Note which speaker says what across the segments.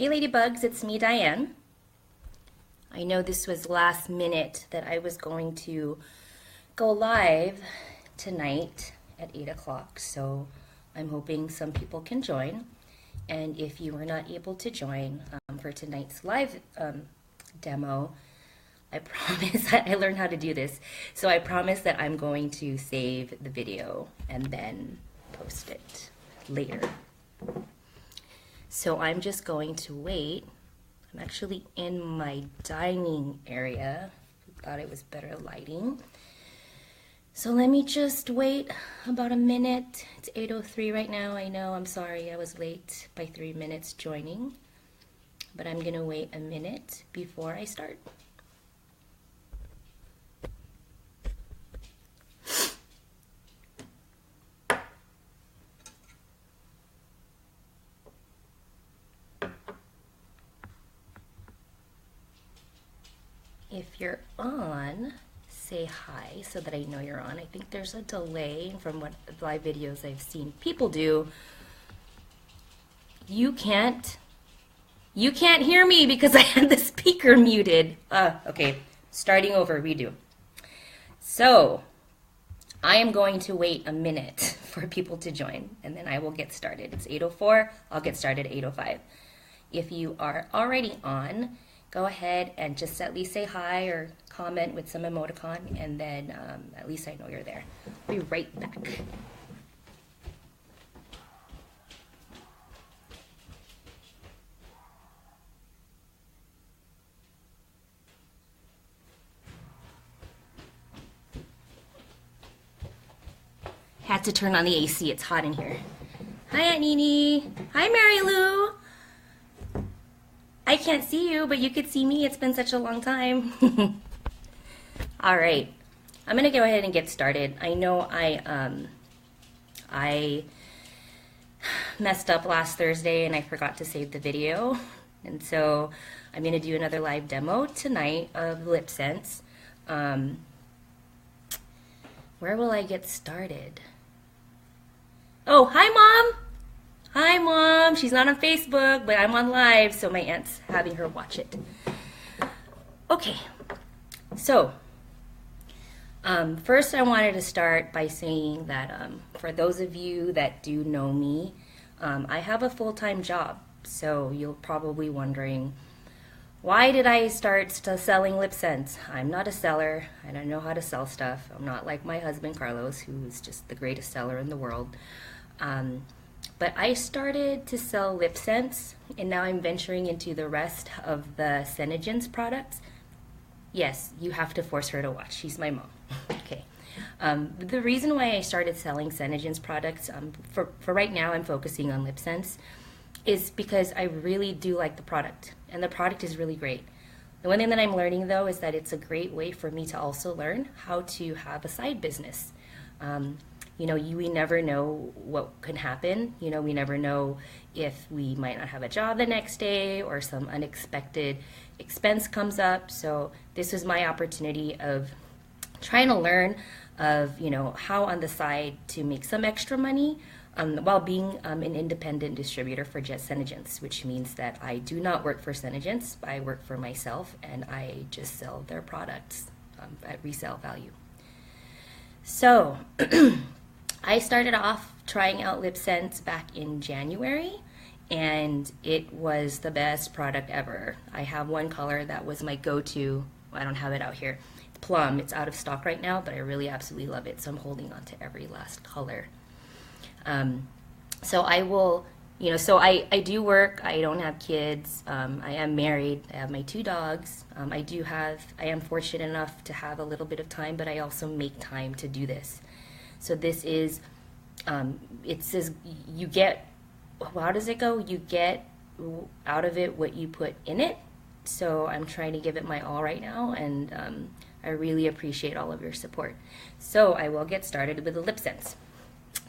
Speaker 1: Hey Ladybugs, it's me, Diane. I know this was last minute that I was going to go live tonight at 8 o'clock, so I'm hoping some people can join. And if you were not able to join for tonight's live demo, I promise, I learned how to do this, so I promise that I'm going to save the video and then post it later. So I'm just going to wait. I'm actually in my dining area. Thought it was better lighting. So let me just wait about a minute. It's 8:03 right now. I know, I'm sorry I was late by 3 minutes joining. But I'm gonna wait a minute before I start. If you're on, say hi so that I know you're on. I think there's a delay from what live videos I've seen people do. You can't hear me because I had the speaker muted. Okay, starting over, redo. So, I am going to wait a minute for people to join and then I will get started. It's 8:04, I'll get started at 8:05. If you are already on, go ahead and just at least say hi or comment with some emoticon, and then at least I know you're there. I'll be right back. Had to turn on the AC, it's hot in here. Hi, Aunt Nini. Hi, Mary Lou. I can't see you, but you could see me. It's been such a long time. All right, I'm gonna go ahead and get started. I know I messed up last Thursday and I forgot to save the video, and so I'm gonna do another live demo tonight of LipSense. Where will I get started? Oh, hi, Mom. Hi, Mom. She's not on Facebook, but I'm on live, so my aunt's having her watch it. Okay, so first I wanted to start by saying that for those of you that do know me, I have a full-time job, so you're probably wondering, why did I start selling LipSense? I'm not a seller. I don't know how to sell stuff. I'm not like my husband, Carlos, who is just the greatest seller in the world. But I started to sell LipSense, and now I'm venturing into the rest of the Senegence products. Yes, you have to force her to watch. She's my mom. Okay. The reason why I started selling Senegence products, for right now I'm focusing on LipSense, is because I really do like the product, and the product is really great. The one thing that I'm learning, though, is that it's a great way for me to also learn how to have a side business. You know, we never know what could happen. You know, we never know if we might not have a job the next day or some unexpected expense comes up. So this was my opportunity of trying to learn of, you know, how on the side to make some extra money while being an independent distributor for just Senegence, which means that I do not work for Senegence. I work for myself, and I just sell their products at resale value. So I started off trying out LipSense back in January, and it was the best product ever. I have one color that was my go-to. I don't have it out here. Plum. It's out of stock right now, but I really absolutely love it, so I'm holding on to every last color. So I will, you know, so I do work. I don't have kids. I am married. I have my 2 dogs. I am fortunate enough to have a little bit of time, but I also make time to do this. So this is, it says you get, how does it go? You get out of it what you put in it. So I'm trying to give it my all right now, and I really appreciate all of your support. So I will get started with the LipSense.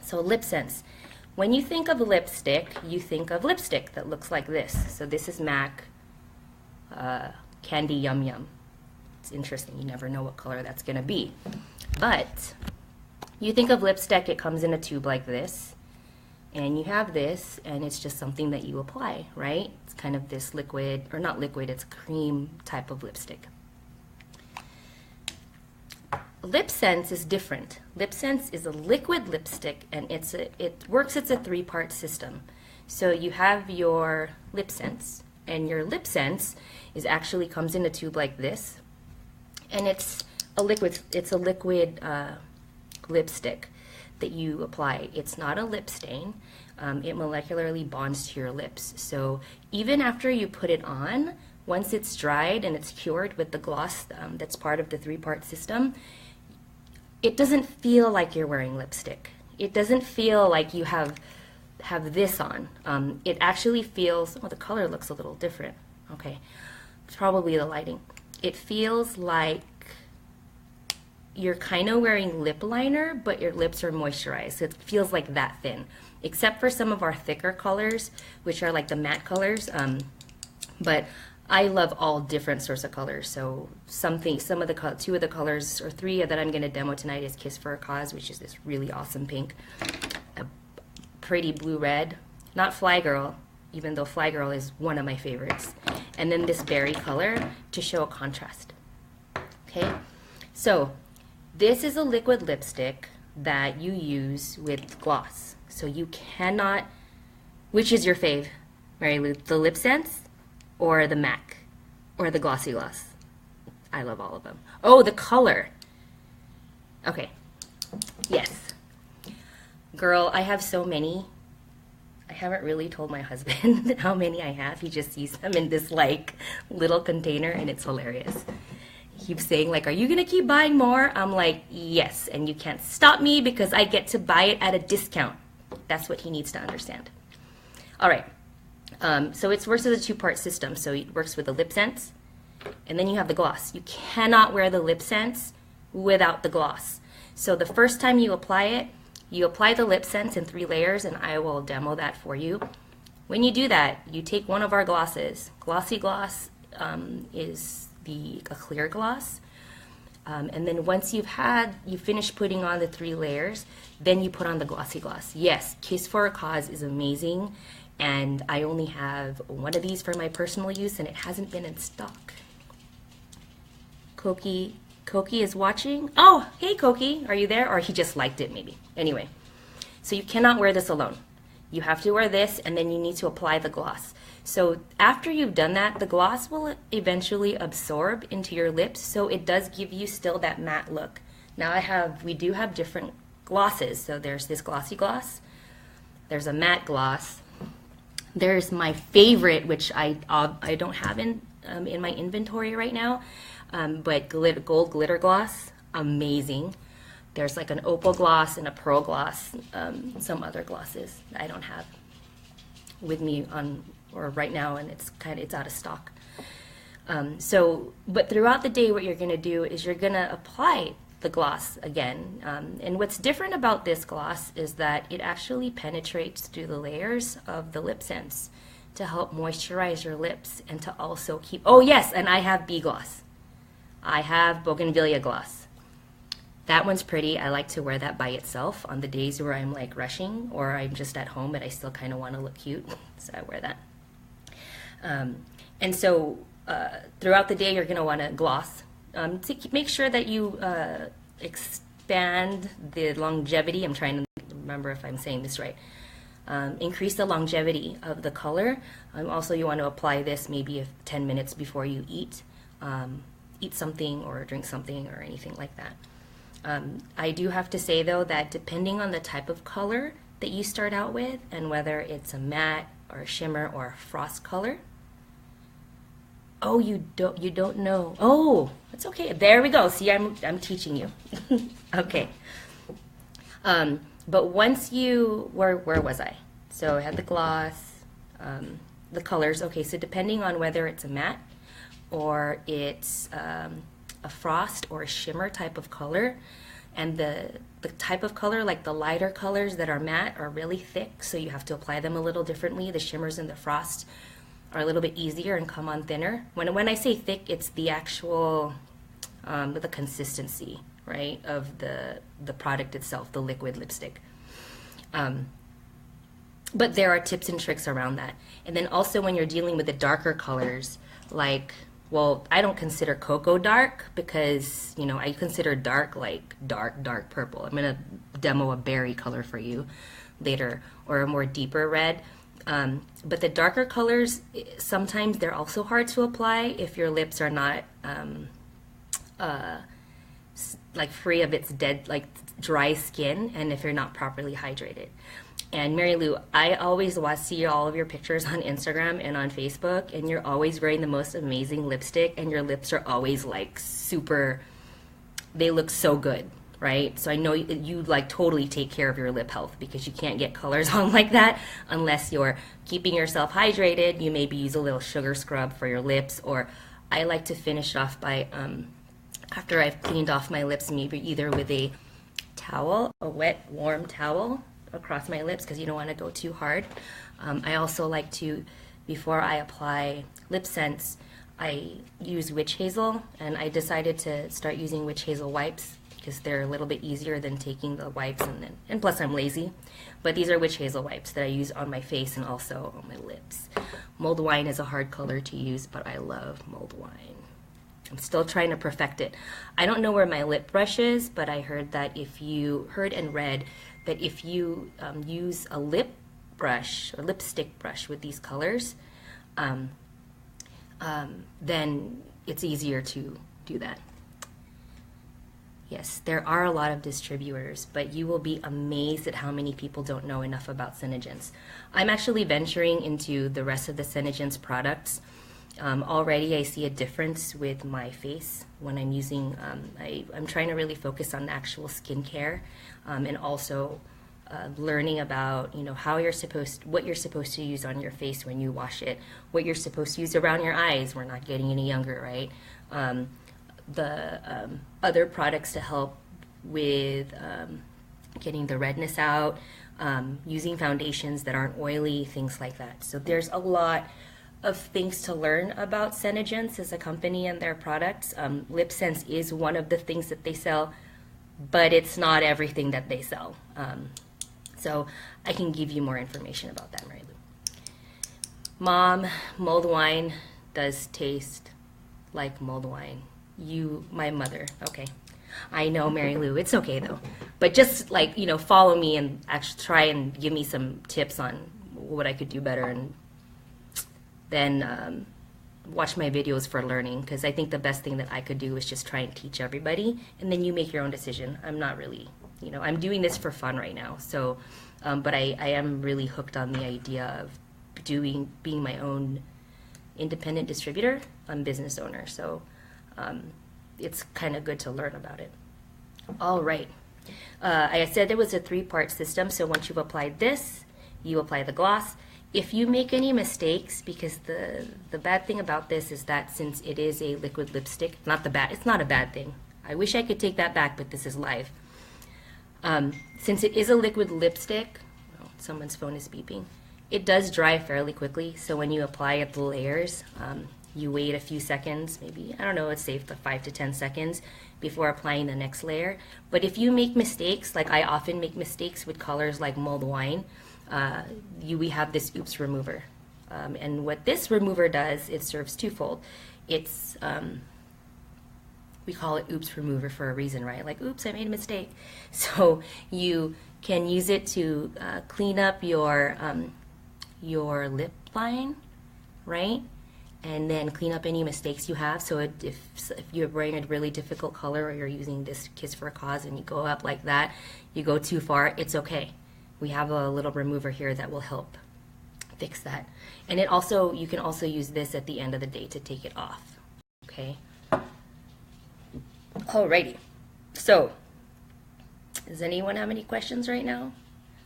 Speaker 1: So LipSense, when you think of lipstick, you think of lipstick that looks like this. So this is MAC Candy Yum Yum. It's interesting, you never know what color that's gonna be. But you think of lipstick, it comes in a tube like this. and you have this, and it's just something that you apply, right? It's kind of this liquid, or not liquid, it's cream type of lipstick. LipSense is different. LipSense is a liquid lipstick, and it's a 3-part system. So you have your LipSense, and your LipSense is actually comes in a tube like this, and it's a liquid lipstick that you apply. It's not a lip stain. It molecularly bonds to your lips. So even after you put it on, once it's dried and it's cured with the gloss that's part of the 3-part system, it doesn't feel like you're wearing lipstick. It doesn't feel like you have this on. It actually feels, oh, the color looks a little different. Okay, it's probably the lighting. It feels like you're kind of wearing lip liner, but your lips are moisturized. So it feels like that thin, except for some of our thicker colors, which are like the matte colors. But I love all different sorts of colors. So two of the colors, or 3 that I'm going to demo tonight is Kiss for a Cause, which is this really awesome pink, a pretty blue red, not Fly Girl, even though Fly Girl is one of my favorites, and then this berry color to show a contrast. Okay, so this is a liquid lipstick that you use with gloss. So you cannot, which is your fave, Mary Lou, the LipSense or the MAC or the Glossy Gloss? I love all of them. Oh, the color. Okay, yes. Girl, I have so many. I haven't really told my husband how many I have. He just sees them in this like little container, and it's hilarious. He keeps saying like, are you gonna keep buying more? I'm like, yes, and you can't stop me because I get to buy it at a discount. That's what he needs to understand. All right, so it works as a 2-part system. So it works with the LipSense, and then you have the gloss. You cannot wear the LipSense without the gloss. So the first time you apply it, you apply the LipSense in 3 layers, and I will demo that for you. When you do that, you take one of our glosses. Glossy Gloss is a clear gloss. And then once you finish putting on the 3 layers, then you put on the Glossy Gloss. Yes, Kiss for a Cause is amazing, and I only have one of these for my personal use, and it hasn't been in stock. Koki is watching. Oh, hey Koki, are you there? Or he just liked it maybe. Anyway, so you cannot wear this alone. You have to wear this, and then you need to apply the gloss. So after you've done that, the gloss will eventually absorb into your lips, so it does give you still that matte look. Now we do have different glosses. So there's this Glossy Gloss, there's a matte gloss, there's my favorite, which I don't have in my inventory right now, but gold glitter gloss, amazing. There's like an opal gloss and a pearl gloss, some other glosses I don't have with me right now, and it's out of stock. But throughout the day, what you're going to do is you're going to apply the gloss again. And what's different about this gloss is that it actually penetrates through the layers of the LipSense to help moisturize your lips and to also keep, oh yes, and I have bee gloss. I have Bougainvillea gloss. That one's pretty. I like to wear that by itself on the days where I'm like rushing or I'm just at home but I still kind of want to look cute, so I wear that. And so throughout the day you're going to want to gloss to make sure that you expand the longevity. I'm trying to remember if I'm saying this right. Increase the longevity of the color. Also, you want to apply this maybe 10 minutes before you eat something or drink something or anything like that. I do have to say though that depending on the type of color that you start out with and whether it's a matte or a shimmer or a frost color. Oh, you don't know. Oh, that's okay. There we go. See, I'm teaching you. Okay. But once where was I? So I had the gloss, the colors. Okay, so depending on whether it's a matte or it's a frost or a shimmer type of color, and the type of color, like the lighter colors that are matte are really thick, so you have to apply them a little differently. The shimmers and the frost are a little bit easier and come on thinner. When I say thick, it's the actual the consistency, right, of the product itself, the liquid lipstick. But there are tips and tricks around that. And then also when you're dealing with the darker colors, like, well, I don't consider cocoa dark because, you know, I consider dark like dark purple. I'm going to demo a berry color for you later, or a more deeper red. But the darker colors, sometimes they're also hard to apply if your lips are not like free of its dead, like dry skin, and if you're not properly hydrated. And Mary Lou, I always see all of your pictures on Instagram and on Facebook, and you're always wearing the most amazing lipstick, and your lips are always like super, they look so good, right? So I know you like totally take care of your lip health, because you can't get colors on like that unless you're keeping yourself hydrated. You maybe use a little sugar scrub for your lips, or I like to finish off by, after I've cleaned off my lips, maybe either with a towel, a wet, warm towel across my lips, because you don't want to go too hard. I also like to, before I apply LipSense, I use witch hazel, and I decided to start using witch hazel wipes because they're a little bit easier than taking the wipes, and plus I'm lazy. But these are witch hazel wipes that I use on my face and also on my lips. Mulled wine is a hard color to use, but I love mulled wine. I'm still trying to perfect it. I don't know where my lip brush is, but I heard that if you read that if you use a lip brush or lipstick brush with these colors, then it's easier to do that. Yes, there are a lot of distributors, but you will be amazed at how many people don't know enough about Senegence. I'm actually venturing into the rest of the Senegence products. Already I see a difference with my face when I'm using, I'm trying to really focus on actual skincare, and also learning about, you know, what you're supposed to use on your face when you wash it, what you're supposed to use around your eyes. We're not getting any younger, right? The other products to help with getting the redness out, using foundations that aren't oily, things like that. So there's a lot of things to learn about Senegence as a company and their products. LipSense is one of the things that they sell, but it's not everything that they sell. So I can give you more information about that, Mary Lou. Mom, mulled wine does taste like mulled wine. My mother, okay. I know, Mary Lou, it's okay though. But just like, you know, follow me and actually try and give me some tips on what I could do better, and then watch my videos for learning, because I think the best thing that I could do is just try and teach everybody, and then you make your own decision. I'm not really, you know, I'm doing this for fun right now. So, but I am really hooked on the idea of being my own independent distributor. I'm a business owner, so it's kind of good to learn about it. All right. I said there was a 3-part system, so once you've applied this, you apply the gloss. If you make any mistakes, because the bad thing about this is that since it is a liquid lipstick, it's not a bad thing. I wish I could take that back, but this is live. Since it is a liquid lipstick, oh, someone's phone is beeping, it does dry fairly quickly, so when you apply it, the layers, you wait a few seconds, maybe, I don't know, let's say 5 to 10 seconds before applying the next layer. But if you make mistakes, like I often make mistakes with colors like mulled wine, we have this oops remover. And what this remover does, it serves twofold. It's, we call it oops remover for a reason, right? Like, oops, I made a mistake. So you can use it to clean up your lip line, right? And then clean up any mistakes you have. So if you're wearing a really difficult color, or you're using this Kiss for a Cause and you go up like that, you go too far, it's okay. We have a little remover here that will help fix that. And you can also use this at the end of the day to take it off, okay? Alrighty, so does anyone have any questions right now?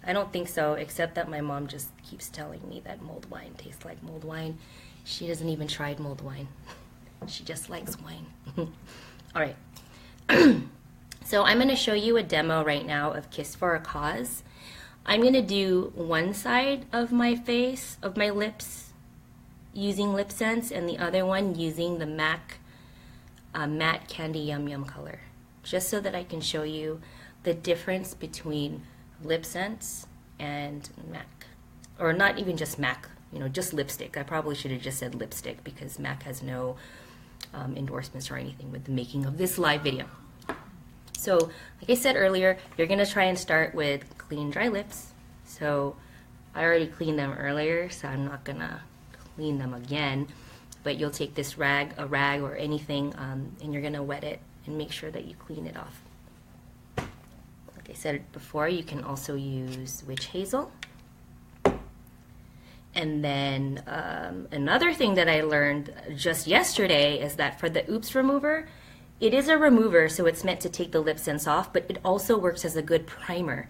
Speaker 1: I don't think so, except that my mom just keeps telling me that mulled wine tastes like mulled wine. She doesn't even try mulled wine. She just likes wine. All right. So I'm going to show you a demo right now of Kiss for a Cause. I'm going to do one side of my face, of my lips, using LipSense, and the other one using the MAC Matte Candy Yum Yum color, just so that I can show you the difference between LipSense and MAC. or not even just MAC, just lipstick. I probably should have just said lipstick because MAC has no endorsements or anything with the making of this live video. So, like I said earlier, you're going to try and start with clean, dry lips. So, I already cleaned them earlier, so I'm not going to clean them again. But you'll take this rag, a rag or anything, and you're going to wet it and make sure that you clean it off. Like I said before, you can also use witch hazel. And then another thing that I learned just yesterday is that for the Oops remover, it is a remover, so it's meant to take the LipSense off, but it also works as a good primer.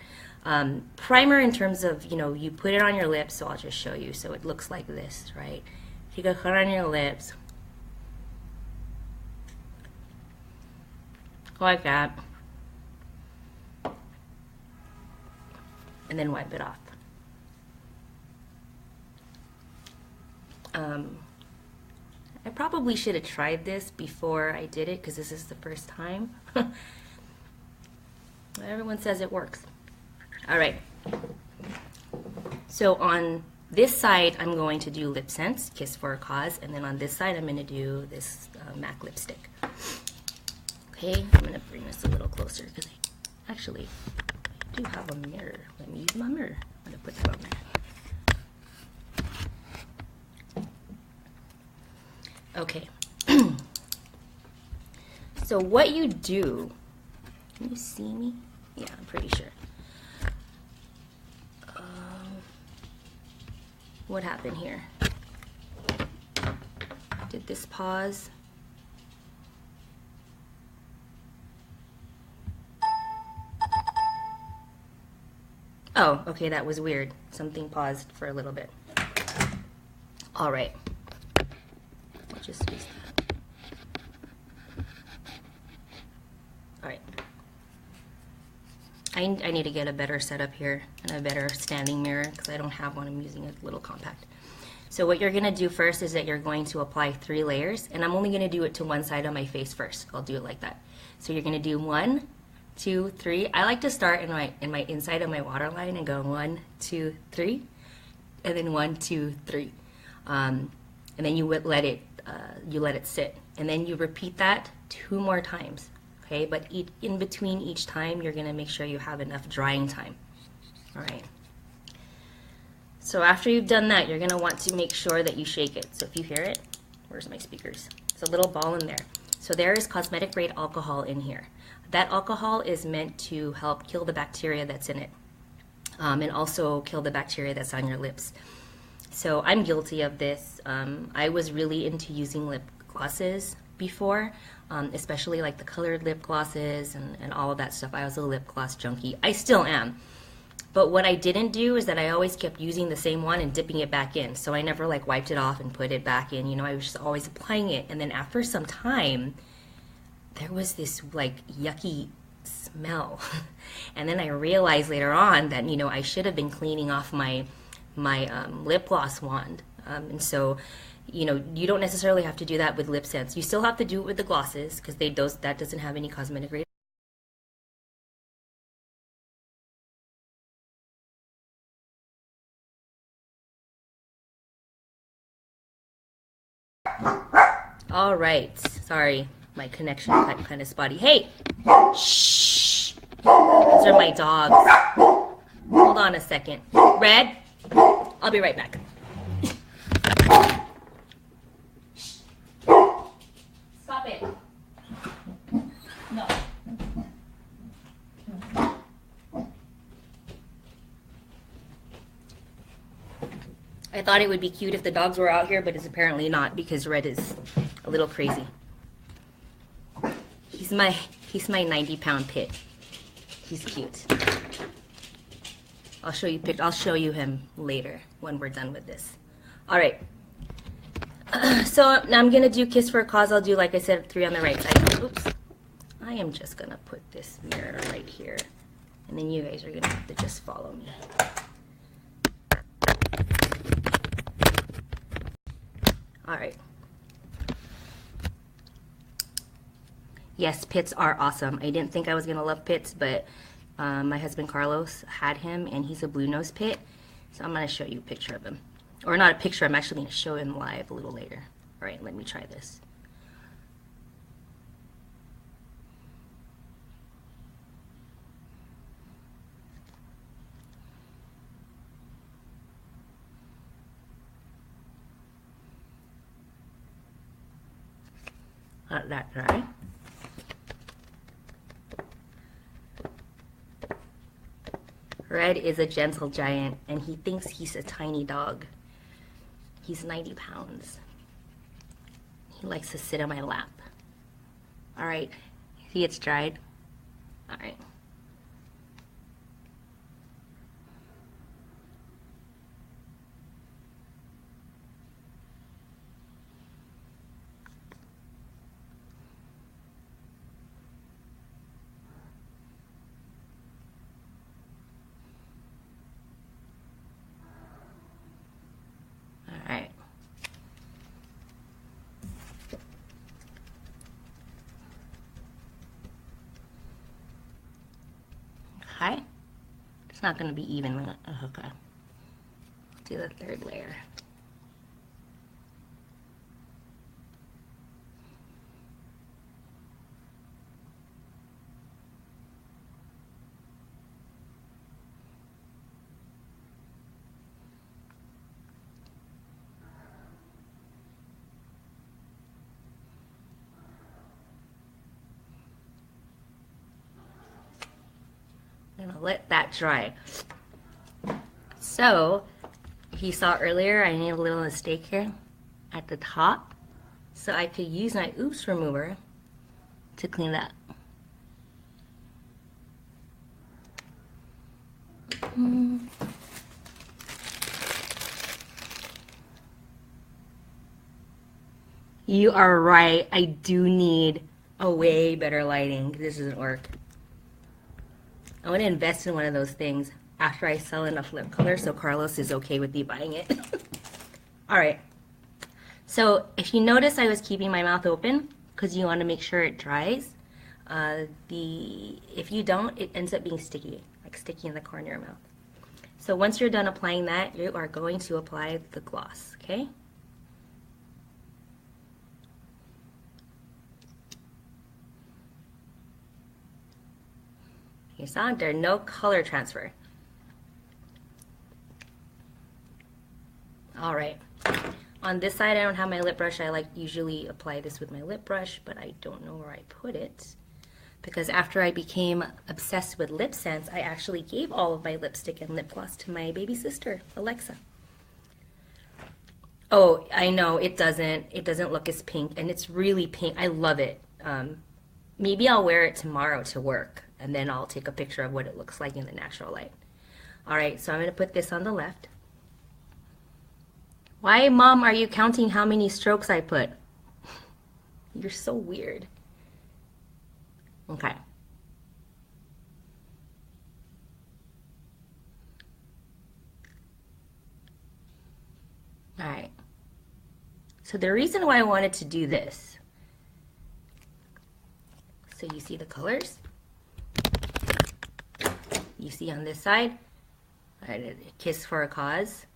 Speaker 1: Primer in terms of, you put it on your lips, so I'll just show you. So it looks like this, right? You go put it on your lips, like that, and then wipe it off. I probably should have tried this before I did it because this is the first time. Everyone says it works. All right. So on this side, I'm going to do LipSense, Kiss for a Cause, and then on this side, I'm going to do this MAC lipstick. Okay, I'm going to bring this a little closer because I do have a mirror. Let me use my mirror. I'm going to put that on there. Okay, so what you do, can you see me? Yeah, I'm pretty sure. What happened here? Did this pause? Oh, okay, that was weird. Something paused for a little bit. All right. Just use that. All right. I need to get a better setup here and a better standing mirror because I don't have one. I'm using a little compact. So what you're going to do first is that you're going to apply 3 layers, and I'm only going to do it to one side of my face first. I'll do it like that. So you're going to do 1, 2, 3. I like to start in my inside of my waterline and go 1, 2, 3, and then 1, 2, 3, and then you let it sit, and then you repeat that 2 more times. Okay, but in between each time, you're going to make sure you have enough drying time. All right. So after you've done that, you're going to want to make sure that you shake it. So if you hear it, where's my speakers? It's a little ball in there. So there is cosmetic grade alcohol in here. That alcohol is meant to help kill the bacteria that's in it, and also kill the bacteria that's on your lips. So I'm guilty of this. I was really into using lip glosses before, especially like the colored lip glosses and all of that stuff. I was a lip gloss junkie. I still am. But what I didn't do is that I always kept using the same one and dipping it back in. So I never like wiped it off and put it back in. I was just always applying it. And then after some time, there was this like yucky smell. And then I realized later on that, I should have been cleaning off my lip gloss wand. And so, you don't necessarily have to do that with LipSense. You still have to do it with the glosses because that doesn't have any cosmetic grade. All right. Sorry, my connection got kind of spotty. Hey! Shh! Those are my dogs. Hold on a second. Red, I'll be right back. Stop it. No. I thought it would be cute if the dogs were out here, but it's apparently not because Red is a little crazy. He's my 90-pound pit. He's cute. I'll show you him later when we're done with this. All right. So now I'm gonna do Kiss for a Cause. I'll do, like I said, 3 on the right side. Oops. I am just gonna put this mirror right here, and then you guys are gonna have to just follow me. All right. Yes, pits are awesome. I didn't think I was gonna love pits, but my husband Carlos had him, and he's a blue nose pit. So I'm going to show you a picture of him. Or not a picture, I'm actually going to show him live a little later. All right, let me try this. Not that dry. Red is a gentle giant, and he thinks he's a tiny dog. He's 90 pounds. He likes to sit on my lap. All right, see it's dried? All right. Alright. Okay. It's not going to be even. Okay. Do the third layer. I'm gonna let that dry. So, if you saw earlier, I made a little mistake here at the top. So I could use my oops remover to clean that. You are right. I do need a way better lighting. This doesn't work. I want to invest in one of those things after I sell enough lip color so Carlos is okay with me buying it. All right. So if you notice, I was keeping my mouth open because you want to make sure it dries. If you don't, it ends up being sticky, like sticky in the corner of your mouth. So once you're done applying that, you are going to apply the gloss, okay? You saw there's no color transfer. All right. On this side, I don't have my lip brush. I usually apply this with my lip brush, but I don't know where I put it. Because after I became obsessed with LipSense, I actually gave all of my lipstick and lip gloss to my baby sister, Alexa. Oh, I know, it doesn't look as pink, and it's really pink. I love it. Maybe I'll wear it tomorrow to work, and then I'll take a picture of what it looks like in the natural light. All right, so I'm going to put this on the left. Why, Mom, are you counting how many strokes I put? You're so weird. Okay. All right. So the reason why I wanted to do this, so you see the colors? You see on this side, I did a Kiss for a Cause.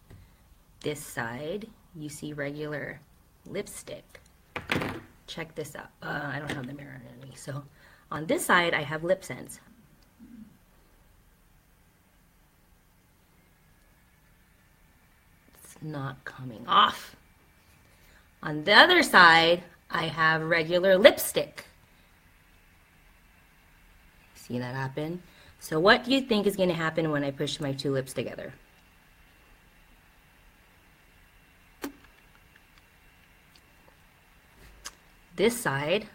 Speaker 1: This side, you see regular lipstick. Check this out. I don't have the mirror on me. So on this side, I have LipSense. It's not coming off. On the other side, I have regular lipstick. See that happen? So what do you think is going to happen when I push my two lips together? This side,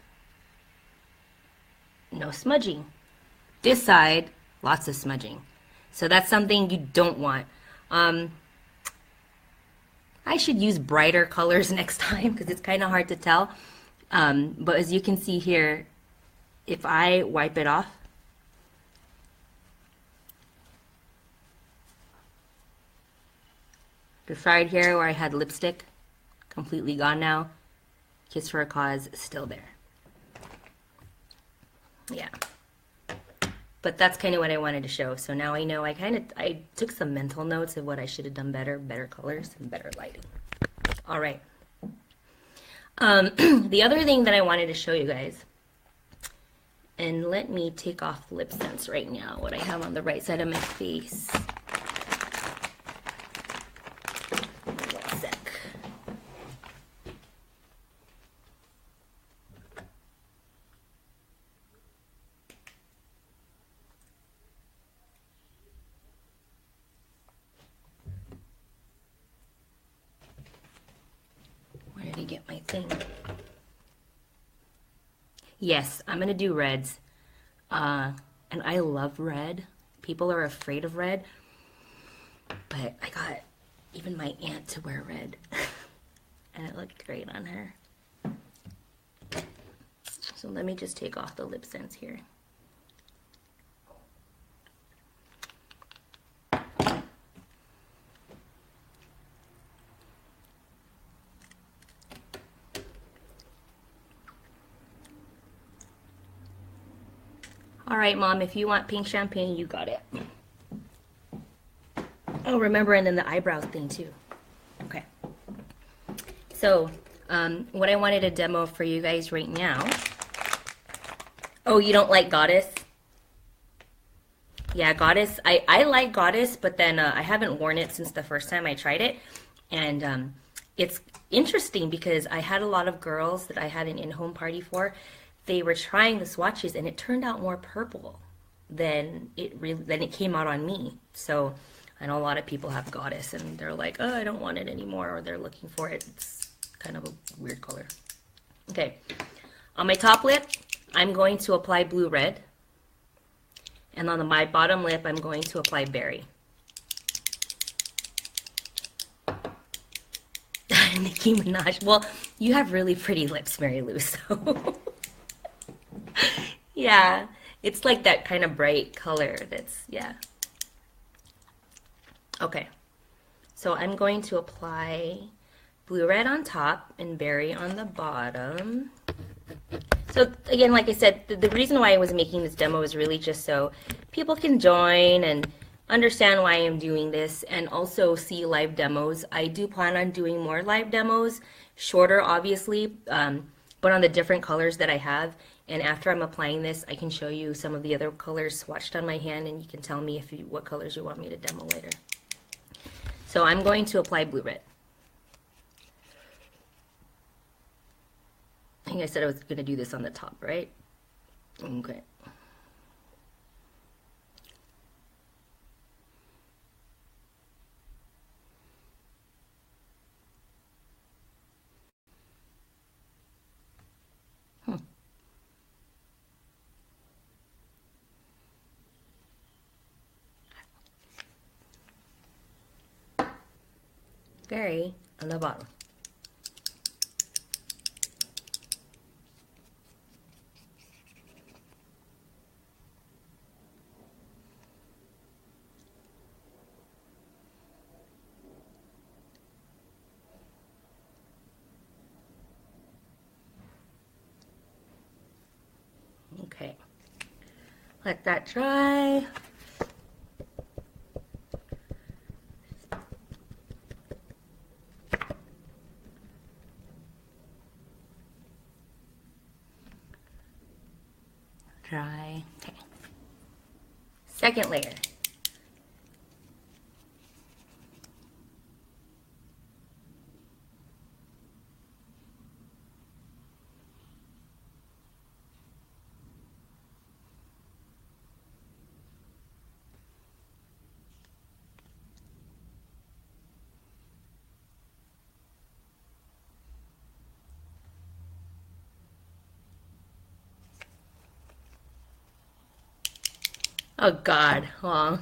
Speaker 1: no smudging. This side, lots of smudging. So that's something you don't want. I should use brighter colors next time because it's kind of hard to tell. But as you can see here, if I wipe it off, the side here where I had lipstick, completely gone now. Kiss for a Cause, still there. Yeah. But that's kind of what I wanted to show. So now I know I took some mental notes of what I should have done better colors and better lighting. All right. The other thing that I wanted to show you guys, and let me take off LipSense right now, what I have on the right side of my face. One sec. Where did I get my thing? Yes, I'm gonna do reds. And I love red. People are afraid of red. But I got even my aunt to wear red. And it looked great on her. So let me just take off the LipSense here. All right, Mom, if you want pink champagne, you got it. Oh, remember, and then the eyebrows thing too. Okay. So, what I wanted to demo for you guys right now. Oh, you don't like Goddess? Yeah, Goddess. I like Goddess, but then I haven't worn it since the first time I tried it. And it's interesting because I had a lot of girls that I had an in-home party for. They were trying the swatches and it turned out more purple than it came out on me. So I know a lot of people have Goddess and they're like, oh, I don't want it anymore, or they're looking for it. It's kind of a weird color. Okay, on my top lip, I'm going to apply blue red. And on my bottom lip, I'm going to apply berry. Nicki Minaj. Well, you have really pretty lips, Mary Lou, so... Yeah, it's like that kind of bright color that's, yeah. Okay, so I'm going to apply blue red on top and berry on the bottom. So again, like I said, the reason why I was making this demo is really just so people can join and understand why I'm doing this and also see live demos. I do plan on doing more live demos, shorter obviously, but on the different colors that I have. And after I'm applying this, I can show you some of the other colors swatched on my hand, and you can tell me what colors you want me to demo later. So I'm going to apply blue red. I think I said I was going to do this on the top, right? Okay. Berry on the bottom. Okay, let that dry. Dry. Okay. Second layer. Oh God, aw.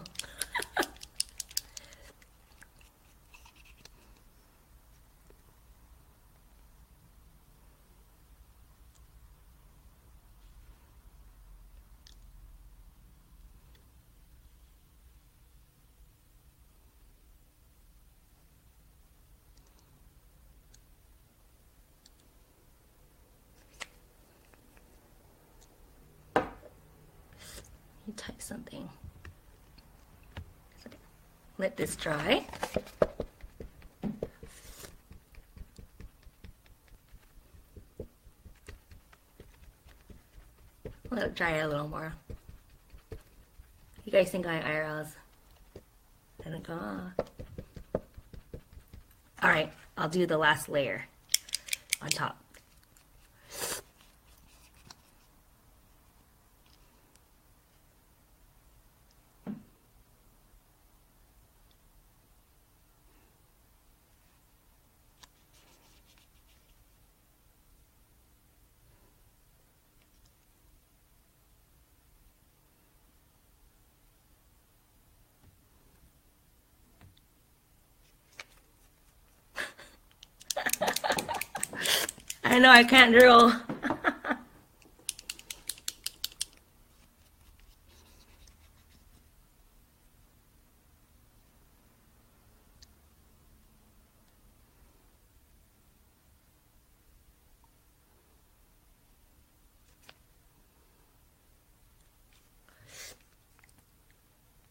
Speaker 1: something. Let this dry. Let it dry a little more. You guys think I IRLs? Didn't go on. Alright, I'll do the last layer on top. I know I can't drill.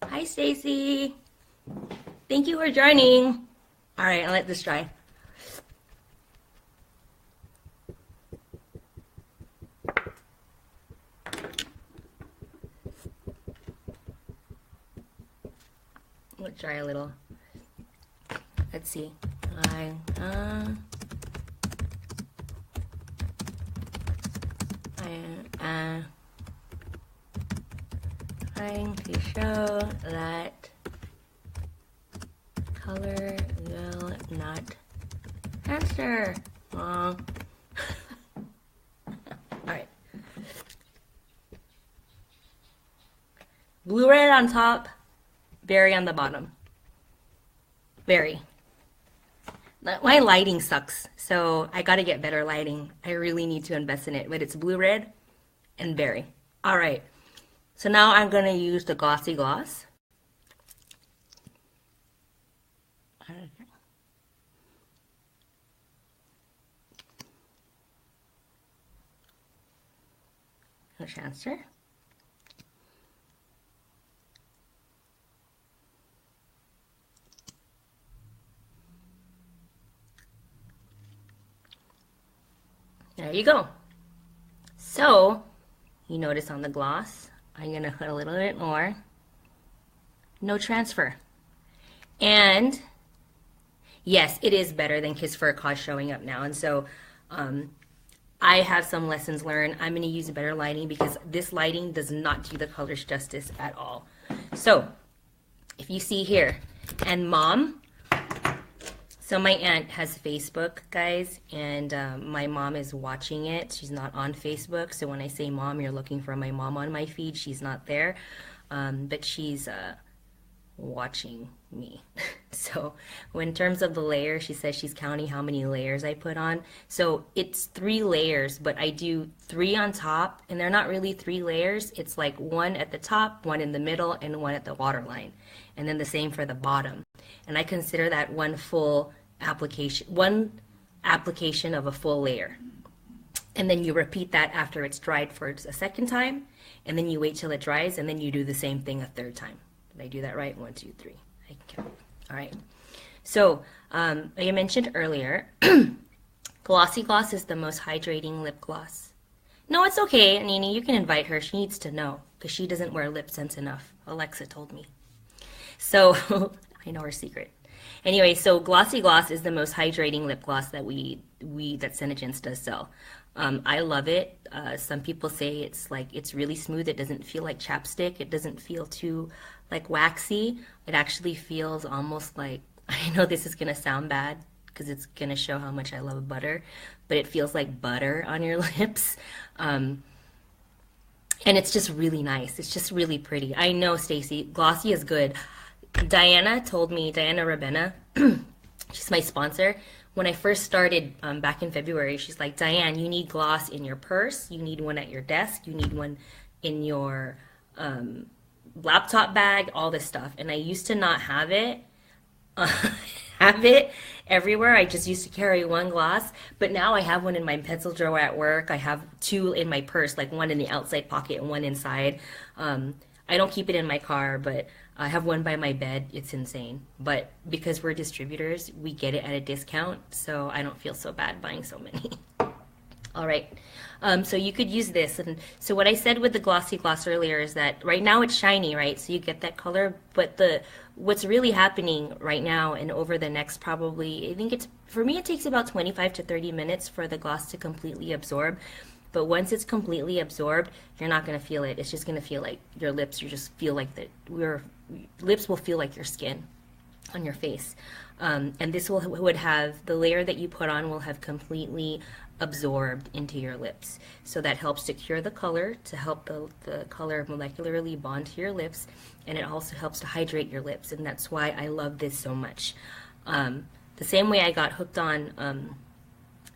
Speaker 1: Hi, Stacy. Thank you for joining. All right, I'll let this dry. Let it dry a little. Let's see. Trying to show that color will not transfer. All right. Blue red on top, berry on the bottom. Berry. My lighting sucks, so I gotta get better lighting. I really need to invest in it, but it's blue red and berry. All right. So now I'm going to use the glossy gloss. No transfer. There you go. So, you notice on the gloss, I'm going to put a little bit more. No transfer. And yes, it is better than Kiss for a Cause showing up now. And so I have some lessons learned. I'm going to use better lighting because this lighting does not do the colors justice at all. So if you see here, and Mom, so my aunt has Facebook, guys, and my mom is watching it. She's not on Facebook, so when I say mom, you're looking for my mom on my feed. She's not there, but she's watching me. So in terms of the layer, she says she's counting how many layers I put on. So it's 3 layers, but I do 3 on top, and they're not really 3 layers. It's like 1 at the top, 1 in the middle, and 1 at the waterline. And then the same for the bottom. And I consider that one application of a full layer. And then you repeat that after it's dried for a second time, and then you wait till it dries, and then you do the same thing a third time. Did I do that right? 1, 2, 3. I can count. All right. So I mentioned earlier, Glossy Gloss is the most hydrating lip gloss. No, it's okay, Nini. You can invite her. She needs to know because she doesn't wear LipSense enough. Alexa told me. So I know her secret. Anyway, so Glossy Gloss is the most hydrating lip gloss that that Senegence does sell. I love it. Some people say it's really smooth. It doesn't feel like chapstick. It doesn't feel too like waxy. It actually feels almost like, I know this is gonna sound bad because it's gonna show how much I love butter, but it feels like butter on your lips. And it's just really nice. It's just really pretty. I know, Stacy, glossy is good. Diana told me, Diana Rabenna, she's my sponsor. When I first started back in February, she's like, Diane, you need gloss in your purse. You need one at your desk. You need one in your laptop bag, all this stuff. And I used to not have it, everywhere. I just used to carry one gloss. But now I have one in my pencil drawer at work. I have 2 in my purse, like one in the outside pocket and one inside. I don't keep it in my car, but I have one by my bed. It's insane. But because we're distributors, we get it at a discount, so I don't feel so bad buying so many. All right. So you could use this. And so what I said with the glossy gloss earlier is that right now it's shiny, right? So you get that color, but what's really happening right now and over the next probably, I think it's, for me, it takes about 25 to 30 minutes for the gloss to completely absorb. But once it's completely absorbed, you're not going to feel it. It's just going to feel like your lips, you just feel like your lips will feel like your skin on your face. And this would have, the layer that you put on will have completely absorbed into your lips. So that helps secure the color, to help the color molecularly bond to your lips, and it also helps to hydrate your lips, and that's why I love this so much. The same way I got hooked on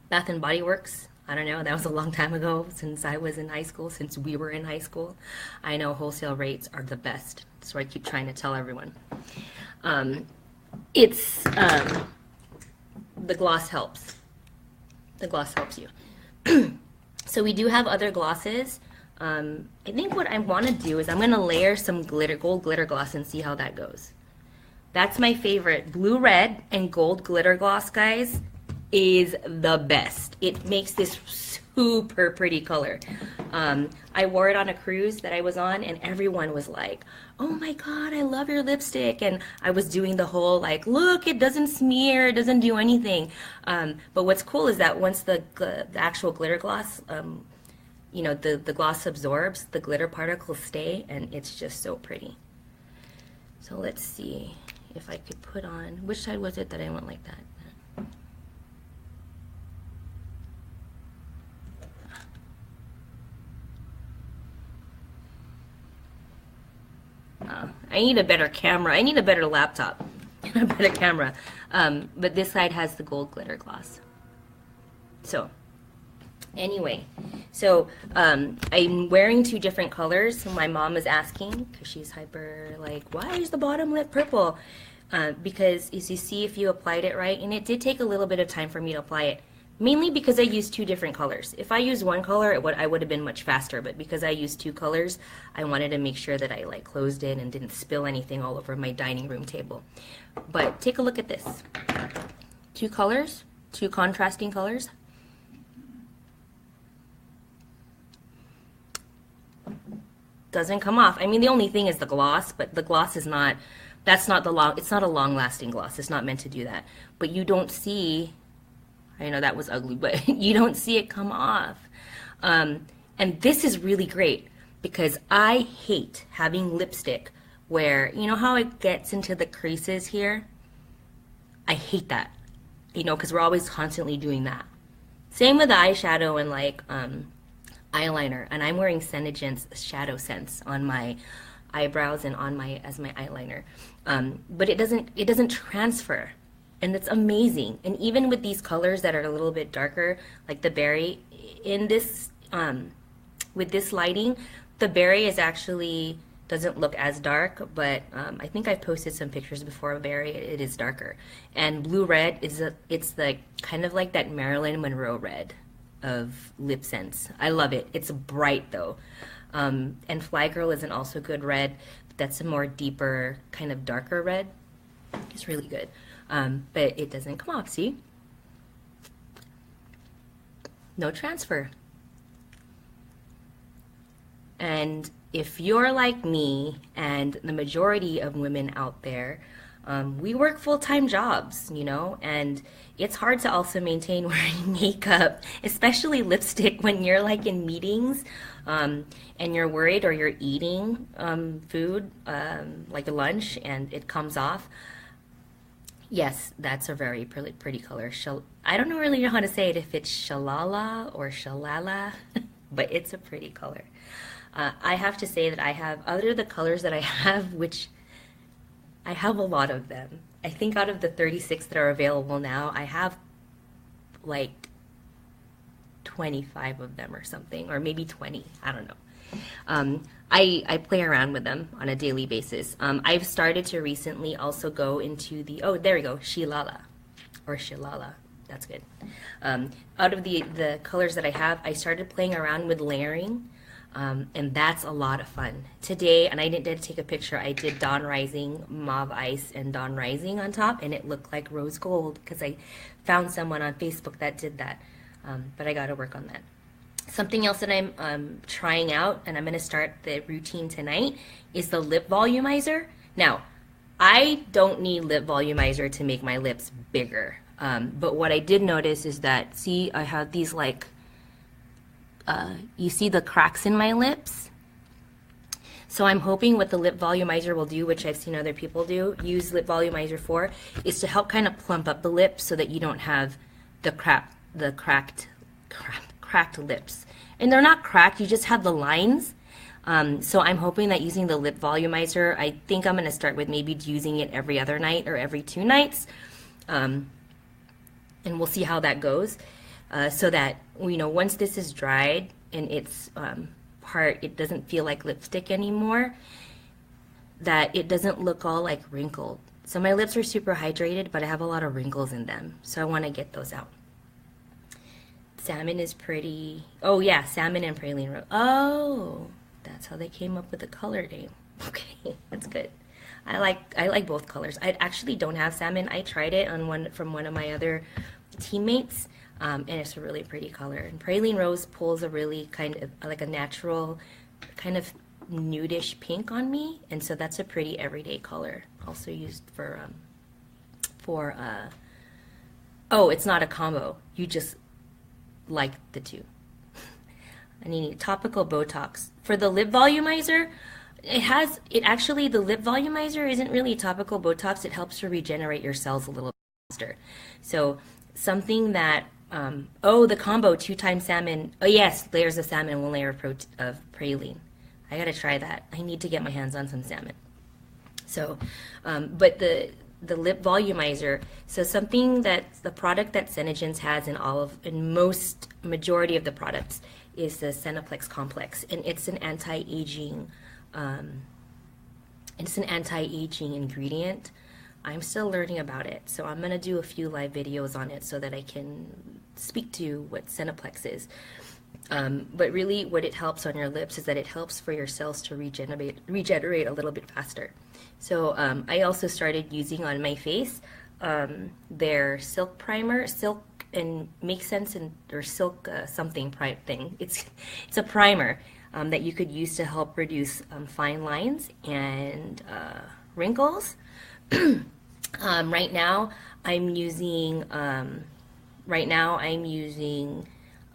Speaker 1: Bath and Body Works. I don't know, that was a long time ago, since I was in high school, since we were in high school. I know wholesale rates are the best, so I keep trying to tell everyone. The gloss helps. The gloss helps you. So we do have other glosses. I think what I want to do is I'm going to layer some gold glitter gloss and see how that goes. That's my favorite. Blue, red, and gold glitter gloss, guys, is the best. It makes this super pretty color. I wore it on a cruise that I was on, and everyone was like, oh my god, I love your lipstick. And I was doing the whole like, look, it doesn't smear, it doesn't do anything. But what's cool is that once the actual glitter gloss, you know, the gloss absorbs, the glitter particles stay, and it's just so pretty. So let's see if I could put on, which side was it that I went like that? I need a better camera. I need a better laptop and a better camera. But this side has the gold glitter gloss. So, anyway, so I'm wearing two different colors. So my mom is asking, because she's hyper like, why is the bottom lip purple? Because as you see, if you applied it right, and it did take a little bit of time for me to apply it, mainly because I used two different colors. If I used one color, I would have been much faster, but because I used two colors, I wanted to make sure that I like closed it and didn't spill anything all over my dining room table. But take a look at this. Two colors, two contrasting colors. Doesn't come off. I mean, the only thing is the gloss, but the gloss is not, it's not a long lasting gloss. It's not meant to do that. But you don't see, I know that was ugly, but you don't see it come off. And this is really great because I hate having lipstick where, you know how it gets into the creases here? I hate that, you know, because we're always constantly doing that. Same with the eyeshadow and like eyeliner. And I'm wearing Senegent's Shadow Sense on my eyebrows and on as my eyeliner. But it doesn't transfer. And it's amazing. And even with these colors that are a little bit darker, like the berry, in this, with this lighting, the berry is actually, doesn't look as dark, but I think I've posted some pictures before of berry, it is darker. And blue red, it's the kind of like that Marilyn Monroe red of LipSense. I love it. It's bright though. And Fly Girl is an also good red. That's a more deeper, kind of darker red. It's really good. But it doesn't come off, see? No transfer. And if you're like me and the majority of women out there, we work full-time jobs, you know, and it's hard to also maintain wearing makeup, especially lipstick when you're like in meetings and you're worried or you're eating food like a lunch and it comes off. Yes, that's a very pretty color. I don't really know how to say it, if it's shalala or shalala, but it's a pretty color. I have to say that I have, other the colors that I have, which I have a lot of them. I think out of the 36 that are available now, I have like 25 of them or something, or maybe 20, I don't know. I play around with them on a daily basis. I've started to recently also go into the, oh, there we go, Shilala, or Shilala. That's good. Out of the colors that I have, I started playing around with layering. and that's a lot of fun. Today, and I didn't take a picture, I did Dawn Rising, Mauve Ice, and Dawn Rising on top, and it looked like rose gold because I found someone on Facebook that did that, but I got to work on that. Something else that I'm trying out, and I'm going to start the routine tonight, is the lip volumizer. Now, I don't need lip volumizer to make my lips bigger, but what I did notice is that, see, I have these like, you see the cracks in my lips? So I'm hoping what the lip volumizer will do, which I've seen other people use lip volumizer for, is to help kind of plump up the lips so that you don't have the cracked lips. And they're not cracked, you just have the lines. So I'm hoping that using the lip volumizer, I think I'm going to start with maybe using it every other night or every 2 nights. And we'll see how that goes. So that, you know, once this is dried and it's it doesn't feel like lipstick anymore, that it doesn't look all like wrinkled. So my lips are super hydrated, but I have a lot of wrinkles in them. So I want to get those out. Salmon is pretty. Oh yeah, salmon and praline rose. Oh, that's how they came up with the color name. Okay, that's good. I like both colors. I actually don't have salmon. I tried it on from one of my other teammates, and it's a really pretty color. And praline rose pulls a really kind of like a natural, kind of nudish pink on me, and so that's a pretty everyday color. Also used for oh, it's not a combo. You just like the two. And you need topical Botox. For the lip volumizer, the lip volumizer isn't really topical Botox. It helps to regenerate your cells a little faster. So something that, the combo 2 times salmon. Oh yes, layers of salmon, 1 layer of praline. I gotta try that. I need to get my hands on some salmon. So, but the lip volumizer, so something that the product that Senegens has in most majority of the products is the Senaplex complex, and it's an anti-aging ingredient. I'm still learning about it, so I'm gonna do a few live videos on it so that I can speak to what Senaplex is. But really what it helps on your lips is that it helps for your cells to regenerate a little bit faster. So I also started using on my face their silk primer, silk and LipSense or silk something thing. It's a primer that you could use to help reduce fine lines and wrinkles. Right now I'm using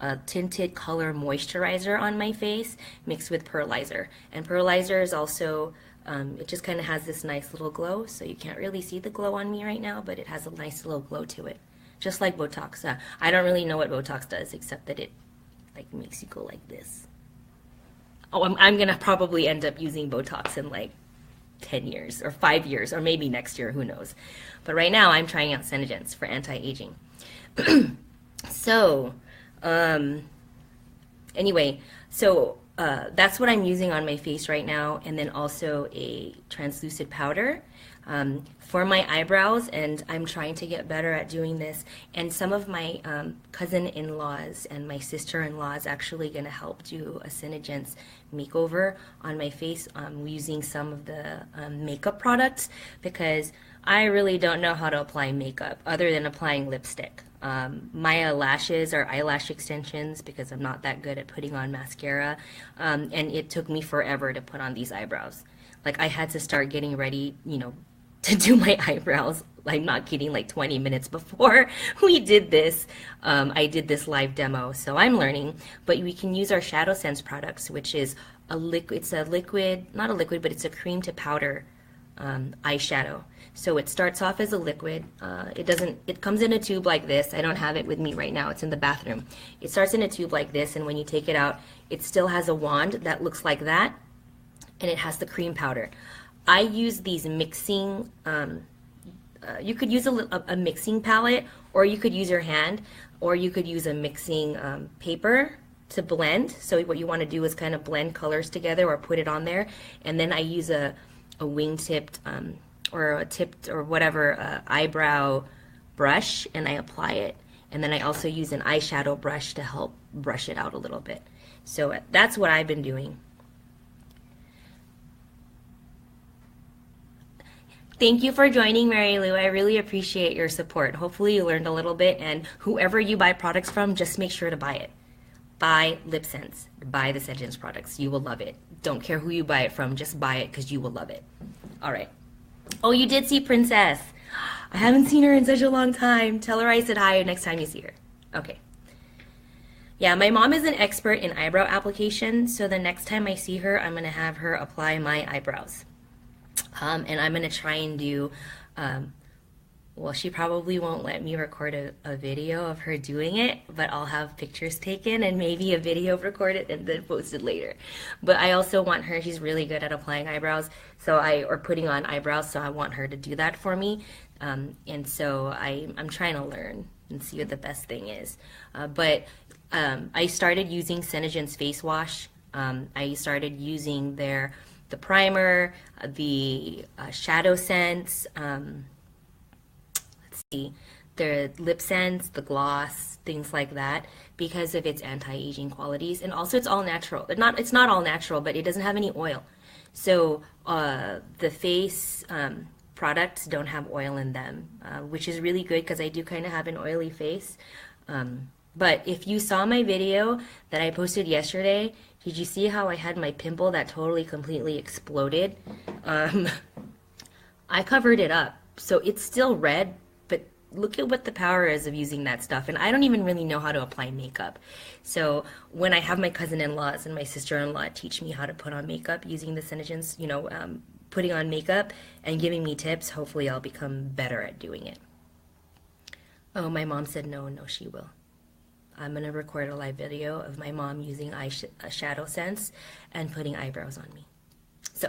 Speaker 1: a tinted color moisturizer on my face mixed with pearlizer. And pearlizer is also, it just kind of has this nice little glow, so you can't really see the glow on me right now, but it has a nice little glow to it. Just like Botox. I don't really know what Botox does, except that it like makes you go like this. Oh, I'm gonna probably end up using Botox in like 10 years or 5 years or maybe next year, who knows. But right now I'm trying out Senegens for anti-aging. So, anyway, so that's what I'm using on my face right now, and then also a translucid powder for my eyebrows, and I'm trying to get better at doing this. And some of my cousin-in-laws and my sister-in-laws actually going to help do a Senegens makeover on my face using some of the makeup products, because I really don't know how to apply makeup other than applying lipstick. My lashes are eyelash extensions because I'm not that good at putting on mascara, and it took me forever to put on these eyebrows. Like I had to start getting ready, to do my eyebrows. I'm not kidding, like 20 minutes before we did this. I did this live demo, so I'm learning. But we can use our Shadow Sense products, which is a liquid. It's a liquid, not a liquid, but it's a cream to powder eyeshadow. So it starts off as a liquid. It comes in a tube like this. I don't have it with me right now. It's in the bathroom. It starts in a tube like this, and when you take it out, it still has a wand that looks like that, and it has the cream powder. I use these mixing, you could use a mixing palette, or you could use your hand, or you could use a mixing paper to blend. So what you want to do is kind of blend colors together or put it on there, and then I use a wing-tipped or a tipped or whatever eyebrow brush, and I apply it. And then I also use an eyeshadow brush to help brush it out a little bit. So that's what I've been doing. Thank you for joining, Mary Lou. I really appreciate your support. Hopefully you learned a little bit, and whoever you buy products from, just make sure to buy it. Buy LipSense. Buy the Sedgens products. You will love it. Don't care who you buy it from, just buy it because you will love it. All right. Oh, you did see Princess. I haven't seen her in such a long time. Tell her I said hi next time you see her. Okay. Yeah, my mom is an expert in eyebrow application, so the next time I see her, I'm going to have her apply my eyebrows. And I'm going to try and do, well, she probably won't let me record a video of her doing it, but I'll have pictures taken and maybe a video recorded and then posted later. But I also want her, she's really good at applying eyebrows, or putting on eyebrows, so I want her to do that for me. And so I'm trying to learn and see what the best thing is. But I started using Senegence face wash. I started using the primer, the shadow sense, let's see, the LipSense, the gloss, things like that, because of its anti-aging qualities. And also it's all natural. It's not all natural, but it doesn't have any oil. So the face products don't have oil in them, which is really good because I do kind of have an oily face. But if you saw my video that I posted yesterday, did you see how I had my pimple that totally completely exploded? I covered it up, so it's still red, but look at what the power is of using that stuff. And I don't even really know how to apply makeup. So when I have my cousin-in-laws and my sister-in-law teach me how to put on makeup using the Senegence, putting on makeup and giving me tips, hopefully I'll become better at doing it. Oh, my mom said no, she will. I'm going to record a live video of my mom using shadow sense and putting eyebrows on me. So,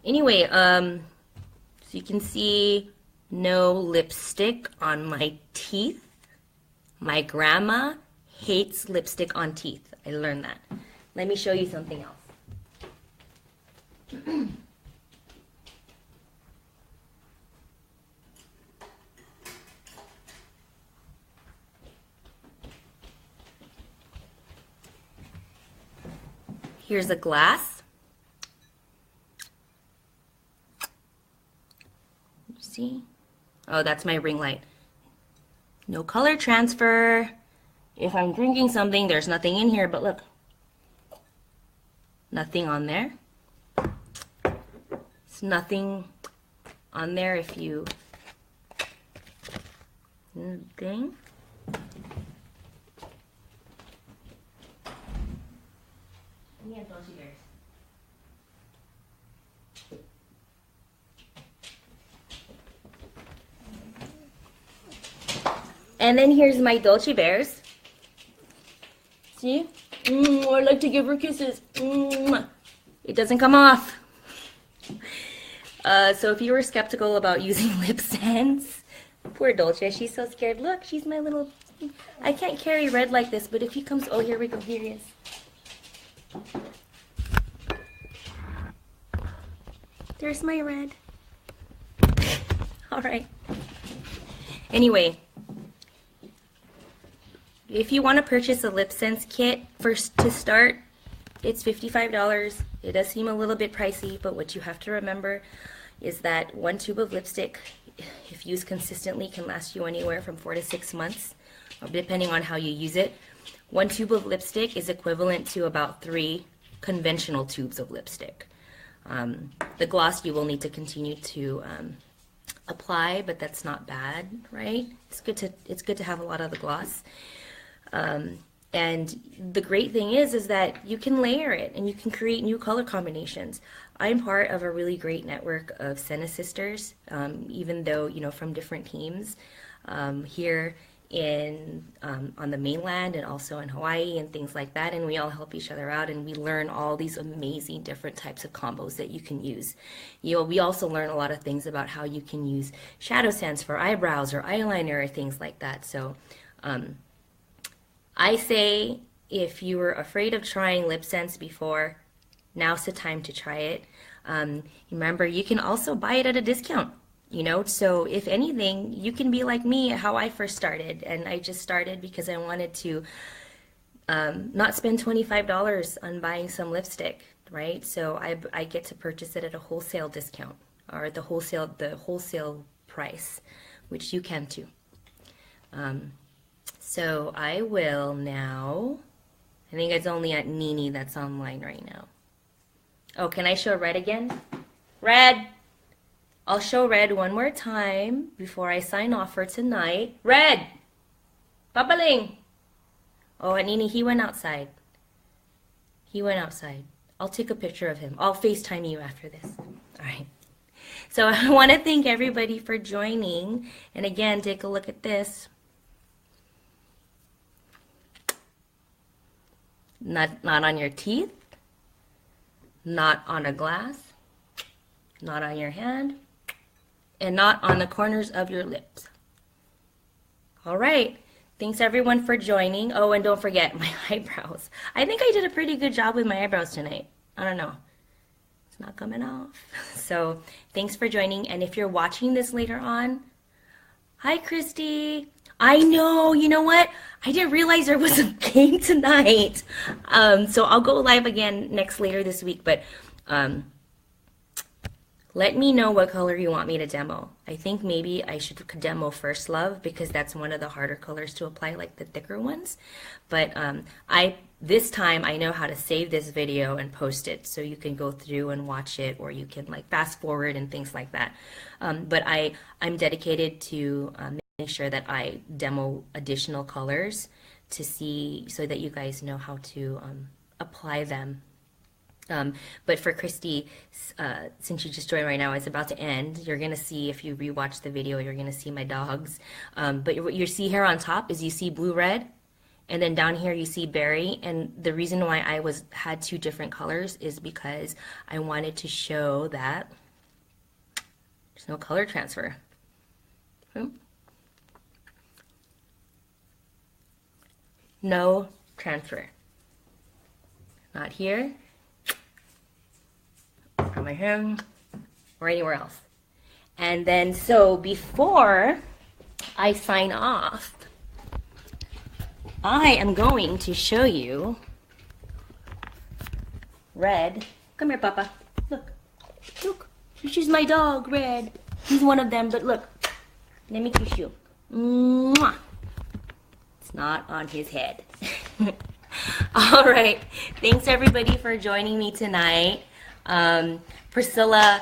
Speaker 1: anyway, so you can see no lipstick on my teeth. My grandma hates lipstick on teeth. I learned that. Let me show you something else. Here's a glass. See? Oh, that's my ring light. No color transfer. If I'm drinking something, there's nothing in here, but look. Nothing on there. It's nothing on there if you... Thing. And then here's my Dolce Bears. See? I like to give her kisses. It doesn't come off. So if you were skeptical about using LipSense, poor Dolce, she's so scared. Look, she's my little... I can't carry red like this, but if he comes... Oh, here we go. Here he is. There's my red. All right. Anyway, if you want to purchase a LipSense kit to start, it's $55. It does seem a little bit pricey, but what you have to remember is that one tube of lipstick, if used consistently, can last you anywhere from 4 to 6 months, depending on how you use it. One tube of lipstick is equivalent to about 3 conventional tubes of lipstick. The gloss you will need to continue to apply, but that's not bad, right? It's good to have a lot of the gloss. And the great thing is that you can layer it and you can create new color combinations. I'm part of a really great network of Senna sisters, even though, from different teams here on the mainland and also in Hawaii and things like that, and we all help each other out and we learn all these amazing different types of combos that you can use. We also learn a lot of things about how you can use shadow sense for eyebrows or eyeliner or things like that. So I say if you were afraid of trying LipSense before, now's the time to try it. Remember, you can also buy it at a discount. So if anything, you can be like me, how I first started. And I just started because I wanted to not spend $25 on buying some lipstick, right? So I get to purchase it at a wholesale discount or the wholesale price, which you can too. So I will now, I think it's only at Nini that's online right now. Oh, can I show red again? Red! I'll show red one more time before I sign off for tonight. Red! Papaling! Oh, and Nini, he went outside. He went outside. I'll take a picture of him. I'll FaceTime you after this. All right. So I want to thank everybody for joining. And again, take a look at this. Not on your teeth. Not on a glass. Not on your hand. And not on the corners of your lips. All right. Thanks everyone for joining. Oh, and don't forget my eyebrows. I think I did a pretty good job with my eyebrows tonight. I don't know. It's not coming off. So thanks for joining. And if you're watching this later on, hi, Christy. I know. You know what? I didn't realize there was a game tonight. So I'll go live again later this week. But let me know what color you want me to demo. I think maybe I should demo First Love because that's one of the harder colors to apply, like the thicker ones. But this time I know how to save this video and post it, so you can go through and watch it, or you can like fast forward and things like that. But I'm dedicated to making sure that I demo additional colors to see, so that you guys know how to apply them. But for Christy, since you just joined right now, it's about to end. You're going to see, if you rewatch the video, you're going to see my dogs. But what you see here on top is you see blue-red, and then down here you see berry. And the reason why I had two different colors is because I wanted to show that there's no color transfer. No transfer. Not here, on my hand, or anywhere else. And then, so before I sign off, I am going to show you Red. Come here, Papa. Look. Look. She's my dog, Red. He's one of them, but look. Let me kiss you. Mwah. It's not on his head. All right. Thanks, everybody, for joining me tonight. Priscilla,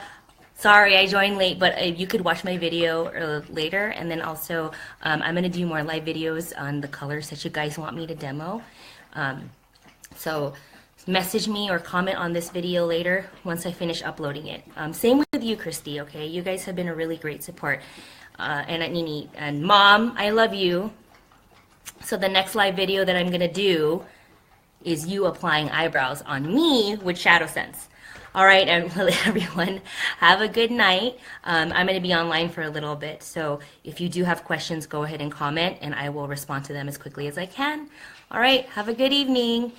Speaker 1: sorry I joined late, but you could watch my video later, and then also I'm going to do more live videos on the colors that you guys want me to demo. So message me or comment on this video later once I finish uploading it. Same with you, Christy, okay? You guys have been a really great support. And Nini and Mom, I love you. So the next live video that I'm going to do is you applying eyebrows on me with LipSense. All right, everyone, have a good night. I'm going to be online for a little bit, so if you do have questions, go ahead and comment, and I will respond to them as quickly as I can. All right, have a good evening.